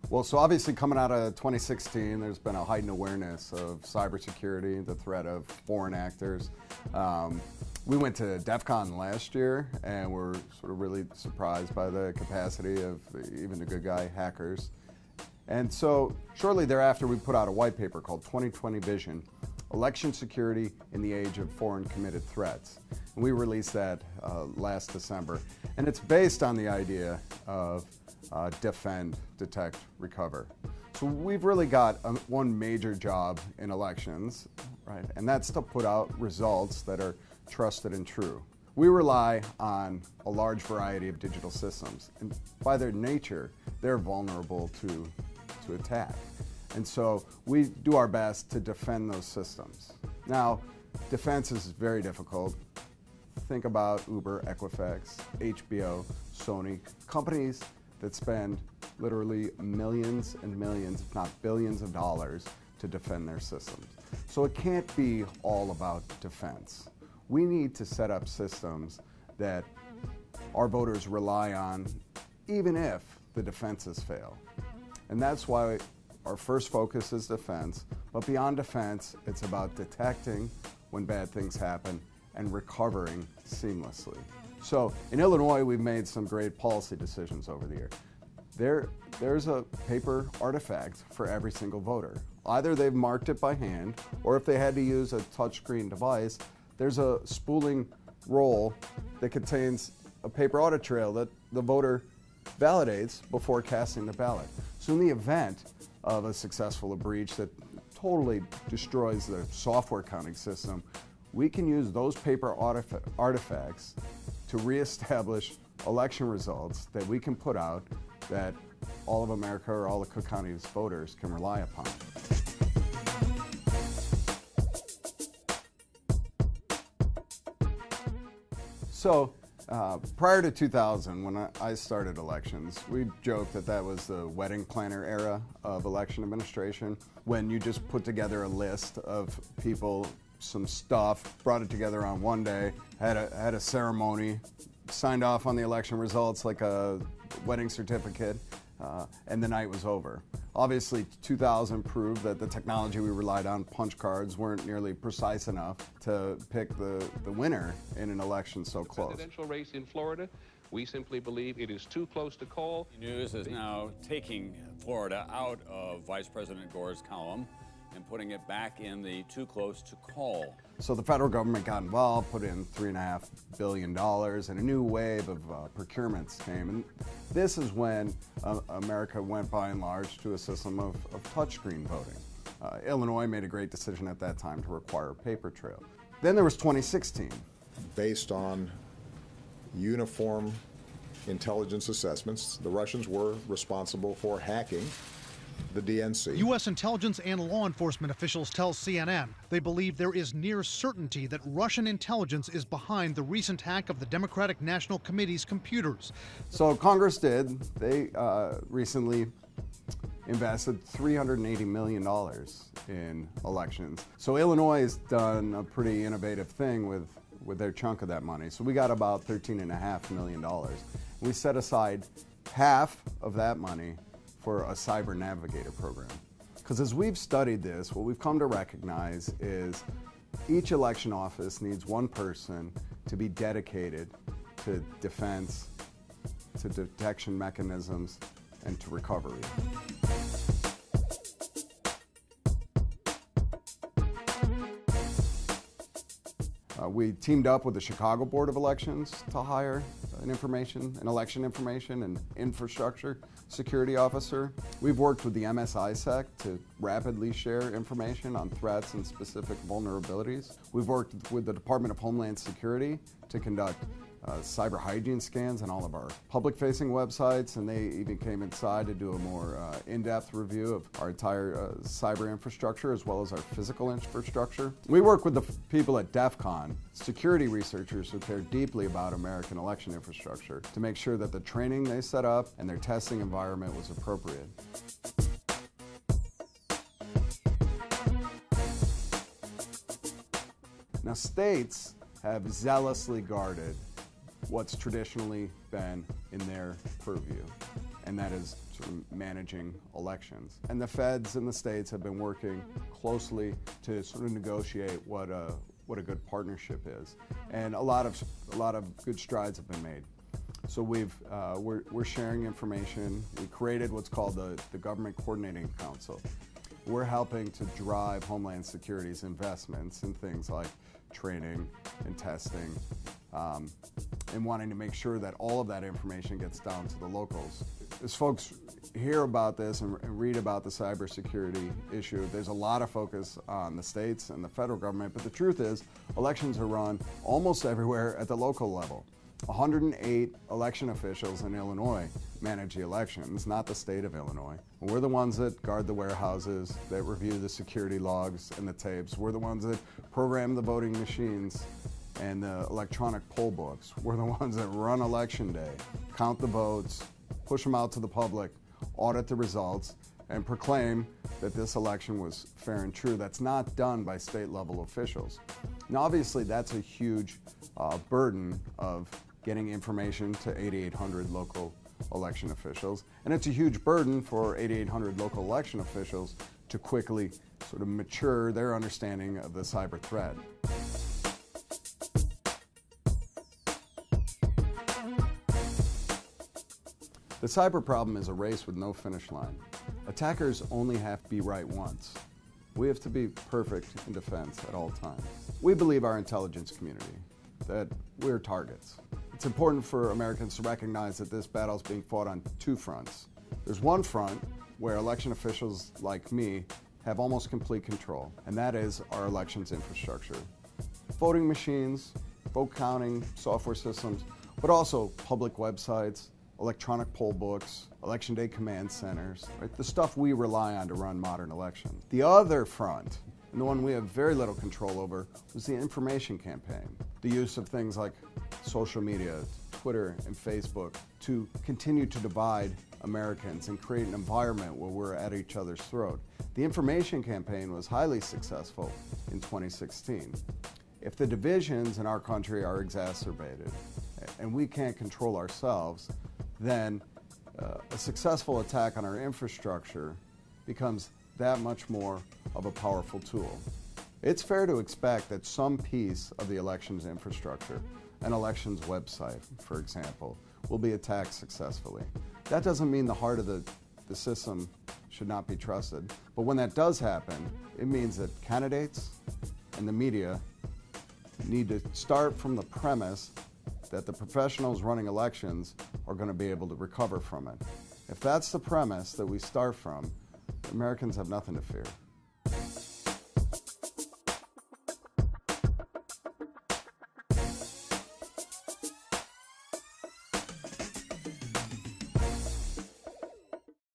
Well, so obviously coming out of 2016, there's been a heightened awareness of cybersecurity, the threat of foreign actors. We went to DEF CON last year and were sort of really surprised by the capacity of even the good guy hackers. And so shortly thereafter, we put out a white paper called 2020 Vision, Election Security in the Age of Foreign Committed Threats. And we released that last December. And it's based on the idea of defend, detect, recover. So we've really got one major job in elections, right? And that's to put out results that are trusted and true. We rely on a large variety of digital systems, and by their nature, they're vulnerable to attack. And so we do our best to defend those systems. Now, defense is very difficult. Think about Uber, Equifax, HBO, Sony, companies that spend literally millions and millions, if not billions of dollars to defend their systems. So it can't be all about defense. We need to set up systems that our voters rely on even if the defenses fail. And that's why our first focus is defense, but beyond defense, it's about detecting when bad things happen and recovering seamlessly. So in Illinois, we've made some great policy decisions over the year. There's a paper artifact for every single voter. Either they've marked it by hand, or if they had to use a touchscreen device, there's a spooling roll that contains a paper audit trail that the voter validates before casting the ballot. So in the event of a successful breach that totally destroys the software counting system, we can use those paper artifacts to reestablish election results that we can put out that all of America or all of Cook County's voters can rely upon. So prior to 2000, when I started elections, we joked that that was the wedding planner era of election administration, when you just put together a list of people, some stuff, brought it together on one day, had a ceremony, signed off on the election results like a wedding certificate, and the night was over. Obviously, 2000 proved that the technology we relied on, punch cards, weren't nearly precise enough to pick the winner in an election so close. Presidential race in Florida, we simply believe it is too close to call. News is now taking Florida out of Vice President Gore's column and putting it back in the too close to call. So the federal government got involved, put in $3.5 billion, and a new wave of procurements came. And this is when America went by and large to a system of touchscreen voting. Illinois made a great decision at that time to require a paper trail. Then there was 2016. Based on uniform intelligence assessments, the Russians were responsible for hacking the DNC. U.S. intelligence and law enforcement officials tell CNN they believe there is near certainty that Russian intelligence is behind the recent hack of the Democratic National Committee's computers. So Congress did. They recently invested $380 million in elections. So Illinois has done a pretty innovative thing with their chunk of that money. So we got about $13.5 million. We set aside half of that money for a Cyber Navigator program. Because as we've studied this, what we've come to recognize is each election office needs one person to be dedicated to defense, to detection mechanisms, and to recovery. We teamed up with the Chicago Board of Elections to hire an election information and infrastructure security officer. We've worked with the MSISEC to rapidly share information on threats and specific vulnerabilities. We've worked with the Department of Homeland Security to conduct cyber hygiene scans on all of our public-facing websites, and they even came inside to do a more in-depth review of our entire cyber infrastructure as well as our physical infrastructure. We work with the people at DEF CON, security researchers who care deeply about American election infrastructure, to make sure that the training they set up and their testing environment was appropriate. Now, states have zealously guarded what's traditionally been in their purview. and that is sort of managing elections. And the feds in the states have been working closely to sort of negotiate what a good partnership is, and a lot of good strides have been made. So we're sharing information. We created what's called the Government Coordinating Council. We're helping to drive Homeland Security's investments in things like training and testing, and wanting to make sure that all of that information gets down to the locals. As folks hear about this and read about the cybersecurity issue, there's a lot of focus on the states and the federal government, but the truth is elections are run almost everywhere at the local level. 108 election officials in Illinois manage the elections, not the state of Illinois. We're the ones that guard the warehouses, that review the security logs and the tapes. We're the ones that program the voting machines and the electronic poll books. We're the ones that run election day, count the votes, push them out to the public, audit the results, and proclaim that this election was fair and true. That's not done by state level officials. Now obviously that's a huge burden of getting information to 8,800 local election officials, and it's a huge burden for 8,800 local election officials to quickly sort of mature their understanding of the cyber threat. The cyber problem is a race with no finish line. Attackers only have to be right once. We have to be perfect in defense at all times. We believe our intelligence community, that we're targets. It's important for Americans to recognize that this battle is being fought on two fronts. There's one front where election officials like me have almost complete control, and that is our elections infrastructure. Voting machines, vote counting software systems, but also public websites, electronic poll books, election day command centers, right? The stuff we rely on to run modern elections. The other front, and the one we have very little control over, was the information campaign. The use of things like social media, Twitter and Facebook, to continue to divide Americans and create an environment where we're at each other's throat. The information campaign was highly successful in 2016. If the divisions in our country are exacerbated and we can't control ourselves, then a successful attack on our infrastructure becomes that much more of a powerful tool. It's fair to expect that some piece of the elections infrastructure, an elections website, for example, will be attacked successfully. That doesn't mean the heart of the system should not be trusted, but when that does happen, it means that candidates and the media need to start from the premise that the professionals running elections are going to be able to recover from it. If that's the premise that we start from, Americans have nothing to fear.